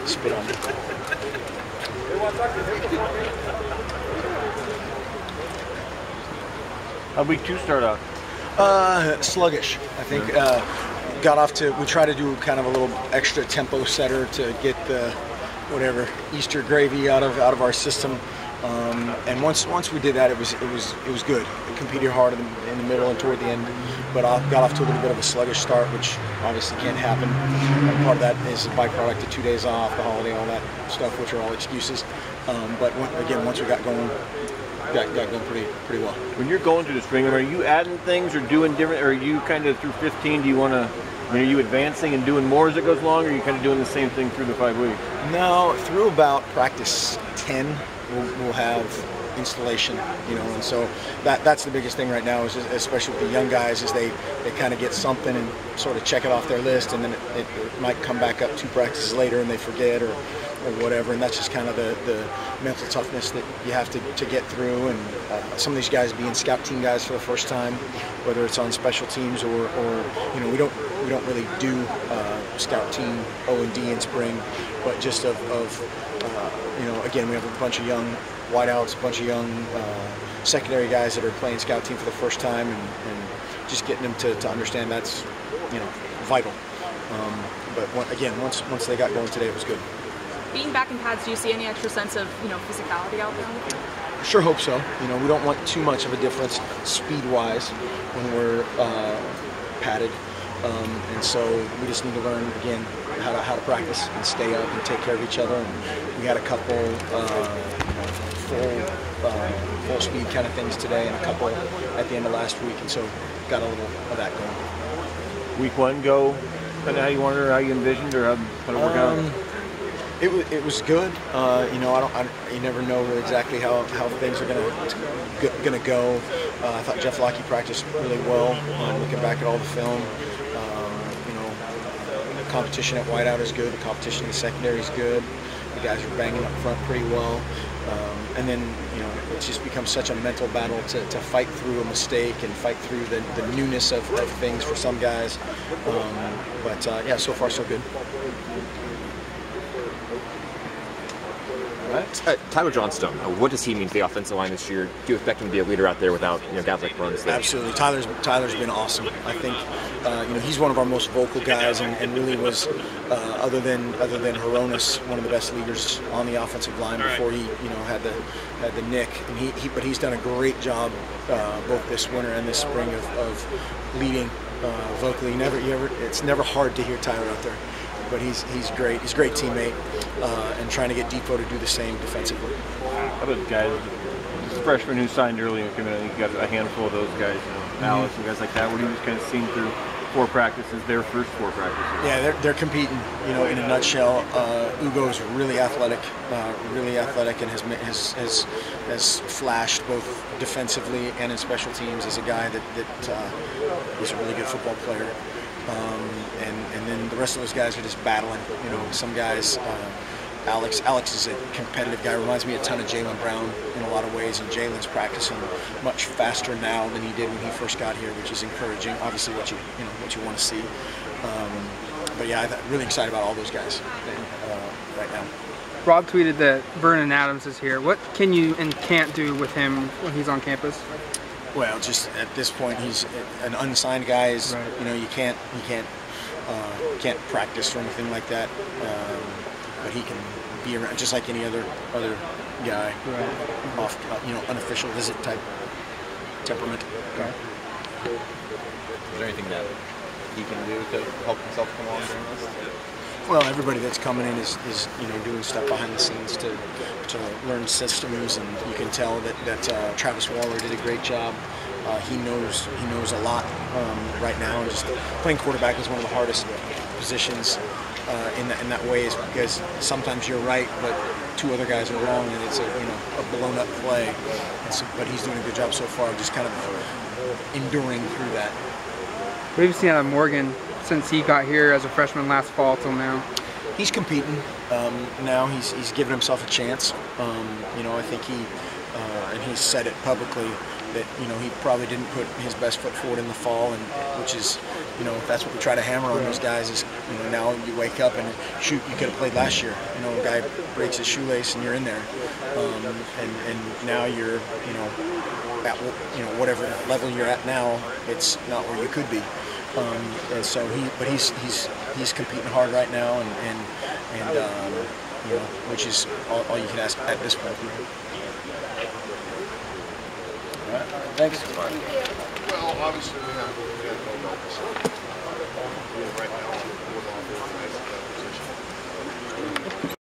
Spit on it. How'd week 2 start out? Sluggish, I think. Got off to, we try to do kind of a little extra tempo setter to get the whatever Easter gravy out of our system. And once we did that, it was good. We competed hard in the middle and toward the end, but got off to a little bit of a sluggish start, which obviously can't happen. And part of that is a byproduct of 2 days off, the holiday, all that stuff, which are all excuses. But again, once we got going, got going pretty well. When you're going through the spring, are you adding things or doing different? Or are you kind of through 15? Do you want to? Are you advancing and doing more as it goes along, or are you kind of doing the same thing through the 5 weeks? No, through about practice 10, we'll have installation, and so that's the biggest thing right now, is especially with the young guys, is they kind of get something and sort of check it off their list, and then it might come back up 2 practices later and they forget or whatever, and that's just kind of the mental toughness that you have to get through. And some of these guys being scout team guys for the first time, whether it's on special teams or we don't really do scout team O&D in spring, but just again, we have a bunch of young wideouts, a bunch of young secondary guys that are playing scout team for the first time, and just getting them to understand that's vital. But once they got going today, it was good. Being back in pads, do you see any extra sense of physicality out there? Sure hope so. We don't want too much of a difference speed-wise when we're padded, and so we just need to learn again how to practice and stay up and take care of each other. And we had a couple full speed kind of things today, and a couple at the end of last week, and so got a little of that going. Week 1 go kind of how you wanted, or how you envisioned, or how it worked out? It was good. You never know exactly how things are gonna go. I thought Jeff Lockie practiced really well. Looking back at all the film, the competition at wideout is good. The competition in the secondary is good. The guys are banging up front pretty well. And then it just becomes such a mental battle to fight through a mistake and fight through the newness of things for some guys. But so far so good. Tyler Johnstone, what does he mean to the offensive line this year? Do you expect him to be a leader out there without guys like runs there? Absolutely. Tyler's been awesome. I think he's one of our most vocal guys, and really was other than Hronis, one of the best leaders on the offensive line before he had the nick. And but he's done a great job both this winter and this spring of leading vocally. It's never hard to hear Tyler out there. But he's great. He's a great teammate, and trying to get Depot to do the same defensively. How about guys, the freshmen who signed early and came in? I think you got a handful of those guys, Alex and guys like that. What are you just kind of seeing through 4 practices, their first 4 practices? Yeah, they're competing. In a nutshell, Ugo's really athletic, and has flashed both defensively and in special teams as a guy that is a really good football player. And then the rest of those guys are just battling. Some guys, Alex is a competitive guy. Reminds me a ton of Jalen Brown in a lot of ways, and Jalen's practicing much faster now than he did when he first got here, which is encouraging. Obviously, what you want to see. But yeah, I'm really excited about all those guys right now. Rob tweeted that Vernon Adams is here. What can you and can't do with him when he's on campus? Well, just at this point, he's an unsigned guy. You can't practice or anything like that. But he can be around just like any other guy. Right. Off, unofficial visit type temperament. Okay. Is there anything that he can do to help himself come along during this? Well, everybody that's coming in is doing stuff behind the scenes to learn systems, and you can tell that Travis Waller did a great job. He knows a lot right now, and just playing quarterback is one of the hardest positions in that way, is because sometimes you're right, but 2 other guys are wrong, and it's a blown up play. But he's doing a good job so far, just kind of enduring through that. What have you seen out of Morgan since he got here as a freshman last fall till now? He's competing now. He's given himself a chance. I think and he's said it publicly that he probably didn't put his best foot forward in the fall, and which is You know, that's what we try to hammer on those guys is, you know, now you wake up and shoot, you could have played last year. You know, a guy breaks his shoelace and you're in there, and now you're, you know, at, you know, whatever level you're at now, it's not where you could be. And so he's competing hard right now, and you know, which is all you can ask at this point. All right. Thanks. Well, obviously we have no help. So right now, we're on the nice position.